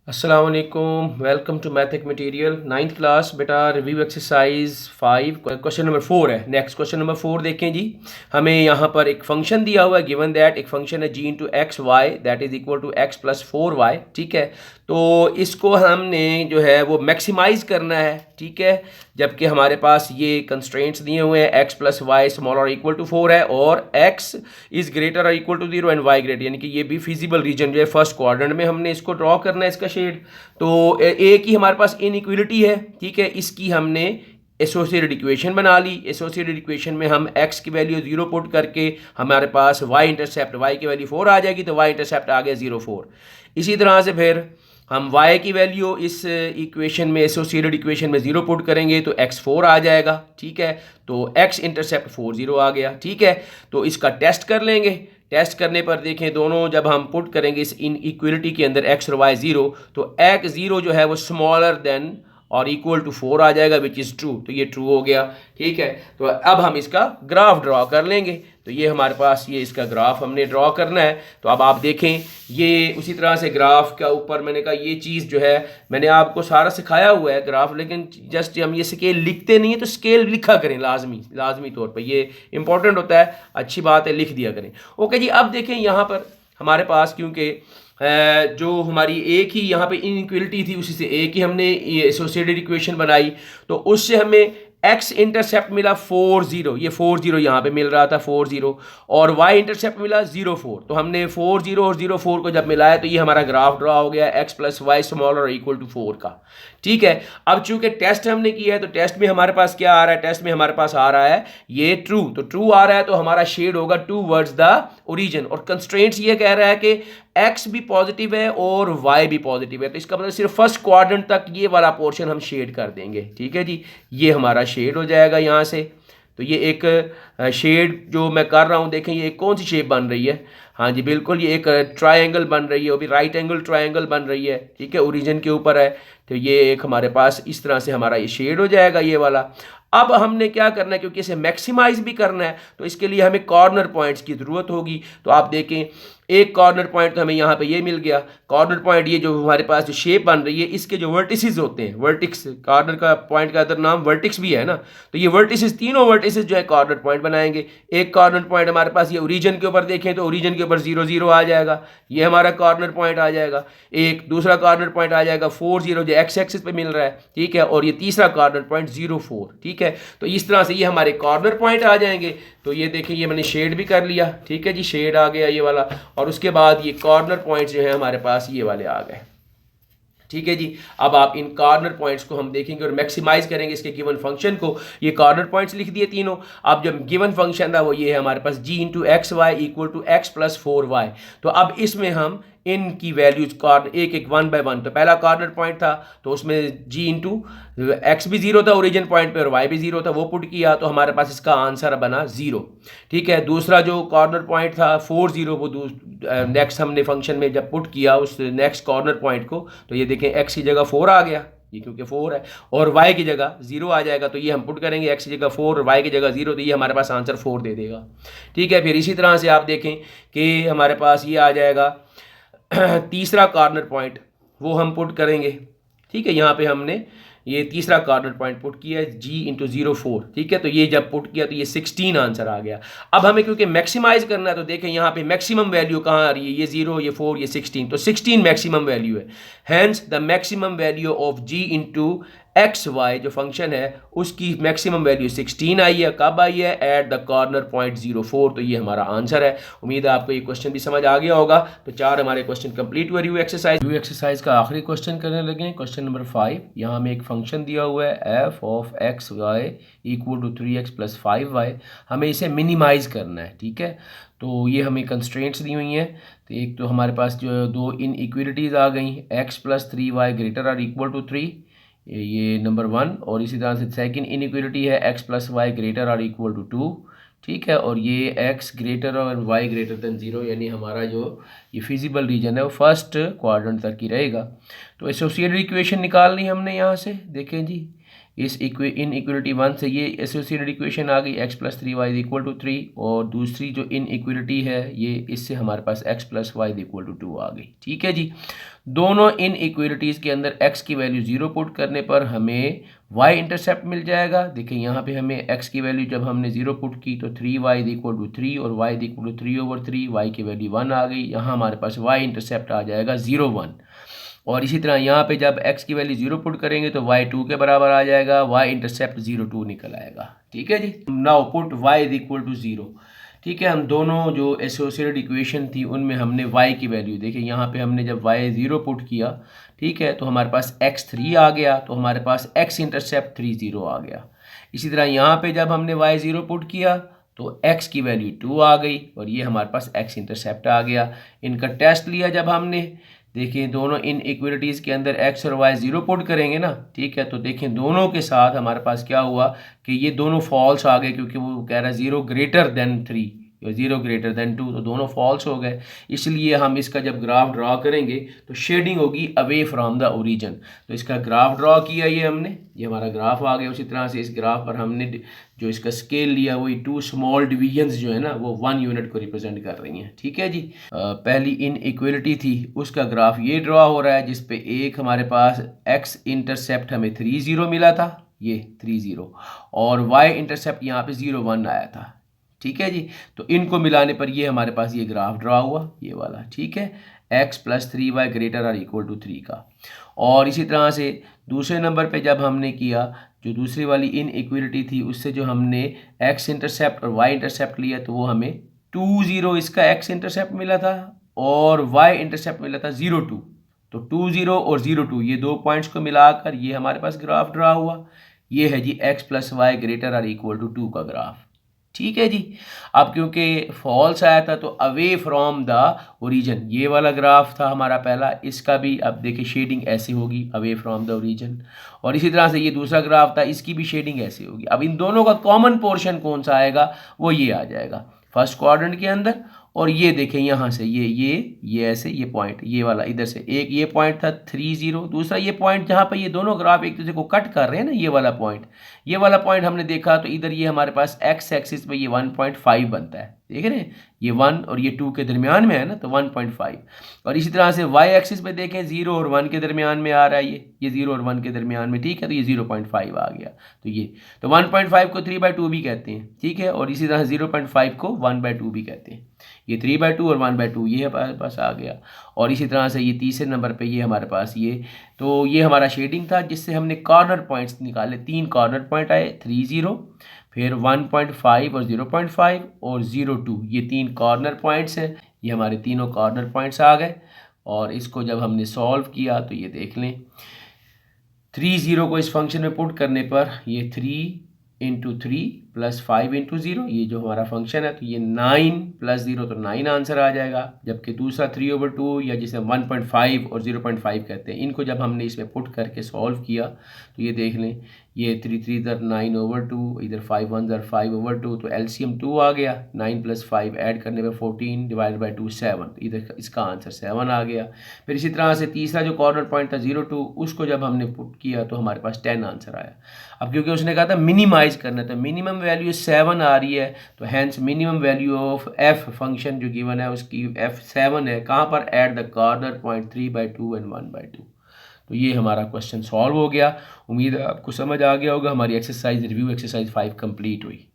अस्सलाम वालेकुम, welcome to मैथिक मटेरियल नाइन्थ क्लास। बेटा रिव्यू एक्सरसाइज 5 क्वेश्चन नंबर 4 है। नेक्स्ट क्वेश्चन नंबर 4 देखें जी। हमें यहाँ पर एक फंक्शन दिया हुआ है, गिवन दैट एक फंक्शन है g into x y that is equal to x plus 4y। ठीक है, तो इसको हमने जो है वो मैक्सिमाइज करना है। ठीक है, जबकि हमारे पास ये कंस्ट्रेंट्स दिए हुए हैं x plus y small or equal to 4 है और x is greater or equal to 0 and y greater, यानी कि ये भी फिजिबल रीजन जो है फर्स्ट क्वाड्रेंट में हमने इसको ड्रॉ करना है इसका शेड। तो एक ही हमारे पास इनइक्वलिटी है। ठीक है, इसकी हमने एसोसिएटेड इक्वेशन बना ली। एसोसिएटेड इक्वेशन में हम x की वैल्यू 0 पुट करके हमारे पास y इंटरसेप्ट, y की वैल्यू 4 आ जाएगी, तो y इंटरसेप्ट आ गया 0 4। इसी तरह से फिर हम y की वैल्यू इस इक्वेशन में, एसोसिएटेड इक्वेशन में 0 पुट करेंगे तो x 4 आ जाएगा। ठीक है, तो x इंटरसेप्ट 4 0 आ गया। ठीक है, तो इसका टेस्ट कर लेंगे। टेस्ट करने पर देखें दोनों जब हम पुट करेंगे इस इन इक्वलिटी के अंदर x और y 0, तो x 0 जो है वो स्मॉलर देन और इक्वल टू 4 आ जाएगा विच इज़ ट्रू, तो ये ट्रू हो गया। ठीक है, तो अब हम इसका ग्राफ ड्रॉ कर लेंगे। तो ये हमारे पास ये इसका ग्राफ हमने ड्रॉ करना है। तो अब आप देखें ये उसी तरह से ग्राफ का ऊपर मैंने कहा ये चीज़ जो है मैंने आपको सारा सिखाया हुआ है ग्राफ, लेकिन जस्ट हम ये स्केल लिखते नहीं है, तो स्केल लिखा करें लाजमी तौर पर, ये इंपॉर्टेंट होता है, अच्छी बात है, लिख दिया करें। ओके जी, अब देखें यहाँ पर हमारे पास क्योंकि जो हमारी एक ही यहाँ पे इनइक्वलिटी थी उसी से एक ही हमने ये एसोसिएटेड इक्वेशन बनाई, तो उससे हमें x इंटरसेप्ट मिला 4 0, ये 4 0 यहाँ पे मिल रहा था 4 0, और y इंटरसेप्ट मिला 0 4। तो हमने 4 0 और 0 4 को जब मिलाया तो ये हमारा ग्राफ ड्रॉ हो गया x plus y small or equal to 4 का। ठीक है, अब चूंकि टेस्ट हमने किया है तो टेस्ट में हमारे पास क्या आ रहा है, टेस्ट में हमारे पास आ रहा है ये ट्रू, तो ट्रू आ रहा है तो हमारा शेड होगा टूवर्ड्स द ओरिजिन। और कंस्ट्रेंट्स ये कह रहा है कि x भी पॉजिटिव है और y भी पॉजिटिव है, तो इसका मतलब सिर्फ फर्स्ट क्वाड्रेंट तक ये वाला पोर्शन हम शेड कर देंगे। ठीक है जी, ये हमारा शेड हो जाएगा यहाँ से। तो ये एक शेड जो मैं कर रहा हूँ, देखें ये कौन सी शेप बन रही है। हाँ जी बिल्कुल, ये एक ट्रायंगल बन रही है, वो भी राइट एंगल ट्रायंगल बन रही है। ठीक है, ओरिजिन के ऊपर है, तो ये एक हमारे पास इस तरह से हमारा ये शेड हो जाएगा ये वाला। अब हमने क्या करना है, क्योंकि इसे मैक्सिमाइज भी करना है तो इसके लिए हमें कॉर्नर पॉइंट्स की ज़रूरत होगी। तो आप देखें एक कॉर्नर पॉइंट तो हमें यहाँ पे ये मिल गया। कॉर्नर पॉइंट ये जो हमारे पास जो शेप बन रही है इसके जो वर्टिसेस होते हैं, वर्टिक्स, कॉर्नर का पॉइंट का अदर नाम वर्टिक्स भी है ना, तो ये वर्टिसेस, तीनों वर्टिसेस जो है कॉर्नर पॉइंट बनाएंगे। एक कॉर्नर पॉइंट हमारे पास ये ओरिजिन के ऊपर देखें तो ओरिजिन के ऊपर 0 0 आ जाएगा, ये हमारा कॉर्नर पॉइंट आ जाएगा। एक दूसरा कॉर्नर पॉइंट आ जाएगा 4 0 जो एक्स एक्सिस पे मिल रहा है। ठीक है, और ये तीसरा कॉर्नर पॉइंट 0 4। ठीक है, तो इस तरह से ये हमारे कॉर्नर पॉइंट आ जाएंगे। तो ये देखिए ये मैंने शेड भी कर लिया। ठीक है जी, शेड आ गया ये वाला, और उसके बाद ये कॉर्नर पॉइंट्स जो है हमारे पास ये वाले आ गए। ठीक है जी, अब आप इन कॉर्नर पॉइंट्स को हम देखेंगे और मैक्सिमाइज करेंगे इसके गिवन फंक्शन को। ये कॉर्नर पॉइंट्स लिख दिए तीनों। अब जब गिवन फंक्शन था वो ये है हमारे पास g into x y equal to x plus 4y। तो अब इसमें हम इनकी वैल्यूज कॉर्नर एक एक 1 बाय 1, तो पहला कॉर्नर पॉइंट था तो उसमें जी इंटू एक्स भी 0 था ओरिजिन पॉइंट पे और वाई भी 0 था, वो पुट किया तो हमारे पास इसका आंसर बना 0। ठीक है, दूसरा जो कॉर्नर पॉइंट था 4 0, वो नेक्स्ट हमने फंक्शन में जब पुट किया उस नेक्स्ट कॉर्नर पॉइंट को, तो ये देखें एक्स की जगह 4 आ गया, ये क्योंकि 4 है, और y की जगह 0 आ जाएगा, तो ये हम पुट करेंगे x की जगह 4 और y की जगह 0, तो ये हमारे पास आंसर 4 दे देगा। ठीक है, फिर इसी तरह से आप देखें कि हमारे पास ये आ जाएगा तीसरा कॉर्नर पॉइंट, वो हम पुट करेंगे। ठीक है, यहाँ पे हमने ये तीसरा कॉर्नर पॉइंट पुट किया है g इंटू 0 4। ठीक है, तो ये जब पुट किया तो ये 16 आंसर आ गया। अब हमें क्योंकि मैक्सिमाइज करना है तो देखें यहाँ पे मैक्सिमम वैल्यू कहाँ आ रही है, ये 0, ये 4, ये 16, तो 16 मैक्सिमम वैल्यू है। Hence the maximum value of g into x y जो फंक्शन है उसकी मैक्सिमम वैल्यू 16 आई है। कब आई है? Eight the corner point 0 4। तो ये हमारा आंसर है। उम्मीद है आपको ये क्वेश्चन भी समझ आ गया होगा। तो 4 हमारे क्वेश्चन कंप्लीट हुए। रिव्यू एक्सरसाइज का आखिरी क्वेश्चन करने लगे, क्वेश्चन नंबर 5। यहाँ हमें एक फंक्शन दिया हुआ है f of x y equal to 3x plus 5y। हमें इसे मिनिमाइज करना है। ठीक है, तो ये हमें कंस्ट्रेंट्स दी हुई हैं। तो एक तो हमारे पास जो दो इन इक्वलिटीज़ आ गई, x plus 3y greater or equal to 3, ये नंबर 1, और इसी तरह से सेकंड इनइक्वलिटी है x plus y greater or equal to 2। ठीक है, और ये x ग्रेटर और y ग्रेटर दैन 0, यानी हमारा जो ये फिजिबल रीजन है वो फर्स्ट क्वाड्रेंट तक ही रहेगा। तो एसोसिएटेड इक्वेशन निकालनी हमने यहाँ से, देखें जी, इस इन इक्वलिटी 1 से ये एसोसिएटेड इक्वेशन आ गई x plus 3y is equal to 3, और दूसरी जो इन इक्वलिटी है ये इससे हमारे पास x plus y is equal to 2 आ गई। ठीक है जी, दोनों इन इक्वलिटीज़ के अंदर x की वैल्यू 0 पुट करने पर हमें y इंटरसेप्ट मिल जाएगा। देखिए यहाँ पे हमें x की वैल्यू जब हमने 0 पुट की तो 3y इज इक्वल टू 3 और y is equal to 3/3, y की वैल्यू 1 आ गई। यहाँ हमारे पास y इंटरसेप्ट आ जाएगा 0 1, और इसी तरह यहाँ पे जब x की वैल्यू 0 पुट करेंगे तो y 2 के बराबर आ जाएगा, y इंटरसेप्ट 0 2 निकल आएगा। ठीक है जी, now put y is equal to 0। ठीक है, हम दोनों जो एसोसिएटेड इक्वेशन थी उनमें हमने y की वैल्यू देखिए, यहाँ पे हमने जब y 0 पुट किया, ठीक है, तो हमारे पास x 3 आ गया, तो हमारे पास x इंटरसेप्ट 3 0 आ गया। इसी तरह यहाँ पे जब हमने y 0 पुट किया तो x की वैल्यू 2 आ गई, और ये हमारे पास x इंटरसेप्ट आ गया। इनका टेस्ट लिया जब हमने, देखिए दोनों इन इक्वलिटीज़ के अंदर x और y 0 पुट करेंगे ना, ठीक है, तो देखें दोनों के साथ हमारे पास क्या हुआ कि ये दोनों फॉल्स आ गए, क्योंकि वो कह रहा है 0 ग्रेटर देन 3 या 0 ग्रेटर देन 2, तो दोनों फॉल्स हो गए। इसलिए हम इसका जब ग्राफ ड्रा करेंगे तो शेडिंग होगी अवे फ्रॉम द ओरिजिन। तो इसका ग्राफ ड्रा किया ये हमने, ये हमारा ग्राफ आ गया। उसी तरह से इस ग्राफ पर हमने जो इसका स्केल लिया वही 2 स्मॉल डिवीजन्स जो है ना वो 1 यूनिट को रिप्रेजेंट कर रही हैं। ठीक है जी, पहली इन इक्वलिटी थी उसका ग्राफ ये ड्रा हो रहा है, जिसपे एक हमारे पास x इंटरसेप्ट हमें 3 0 मिला था, ये 3 0, और y इंटरसेप्ट यहाँ पे 0 1 आया था। ठीक है जी, तो इनको मिलाने पर ये हमारे पास ये ग्राफ ड्रा हुआ, ये वाला। ठीक है, x plus 3y greater or equal to 3 का। और इसी तरह से दूसरे नंबर पे जब हमने किया, जो दूसरी वाली इन इक्वलिटी थी उससे जो हमने x इंटरसेप्ट और y इंटरसेप्ट लिया, तो वो हमें 2 0 इसका x इंटरसेप्ट मिला था और y इंटरसेप्ट मिला था 0 2। तो 2 0 और 0 2 ये दो पॉइंट्स को मिलाकर ये हमारे पास ग्राफ ड्रा हुआ। ये है जी x plus y greater or equal to 2 का ग्राफ। ठीक है जी, अब क्योंकि फॉल्स आया था तो अवे फ्रॉम द ओरिजिन ये वाला ग्राफ था हमारा पहला, इसका भी अब देखिए शेडिंग ऐसी होगी अवे फ्रॉम द ओरिजिन। और इसी तरह से ये दूसरा ग्राफ था, इसकी भी शेडिंग ऐसी होगी। अब इन दोनों का कॉमन पोर्शन कौन सा आएगा, वो ये आ जाएगा फर्स्ट क्वाड्रेंट के अंदर। और ये देखें यहाँ से ये ऐसे ये पॉइंट ये वाला इधर से एक ये पॉइंट था 3 0, दूसरा ये पॉइंट जहाँ पर ये दोनों ग्राफ एक दूसरे को कट कर रहे हैं ना, ये वाला पॉइंट हमने देखा, तो इधर ये हमारे पास x एक्सिस पे ये 1.5 बनता है। देख रहे हैं, ये 1 और ये 2 के दरमियान में है ना, तो 1.5। और इसी तरह से y एक्सिस पे देखें 0 और 1 के दरमियान में आ रहा है, ये 0 और 1 के दरमियान में। ठीक है, तो ये 0.5 आ गया। तो ये तो 1.5 को 3/2 भी कहते हैं। ठीक है, और इसी तरह 0.5 को 1/2 भी कहते हैं। ये 3/2 और 1/2 ये हमारे पास आ गया। और इसी तरह से ये तीसरे नंबर पे ये हमारे पास तो ये हमारा शेडिंग था, जिससे हमने कॉर्नर पॉइंट्स निकाले। 3 कॉर्नर पॉइंट आए, 3 0, फिर 1.5 और 0.5 और 0 2, ये 3 कॉर्नर पॉइंट्स हैं। ये हमारे तीनों कॉर्नर पॉइंट्स आ गए। और इसको जब हमने सॉल्व किया तो ये देख लें, 3 0 को इस फंक्शन में पुट करने पर ये 3 × 3 + 5 × 0, ये जो हमारा फंक्शन है, तो ये 9 + 0 तो 9 आंसर आ जाएगा। जबकि दूसरा 3/2 या जिसे 1.5 और 0.5 कहते हैं, इनको जब हमने इसमें पुट करके सॉल्व किया तो ये देख लें, ये 3 3 इधर 9/2, इधर 5 1 इधर 5/2, तो एलसीएम 2 आ गया। 9 + 5 ऐड करने पे 14 / 2 7, इधर इसका आंसर 7 आ गया। फिर इसी तरह से तीसरा जो कॉर्नर पॉइंट था 0 2, उसको जब हमने पुट किया तो हमारे पास 10 आंसर आया। अब क्योंकि उसने कहा था मिनिमाइज करना, तो मिनिमम वैल्यू 7 आ रही है, तो hence minimum value of f function जो गिवन है उसकी f 7 है। कहाँ पर, at the corner point 3/2 and 1/2। तो ये हमारा क्वेश्चन सॉल्व हो गया। उम्मीद है आपको समझ आ गया होगा। हमारी एक्सरसाइज रिव्यू एक्सरसाइज 5 कंप्लीट हुई।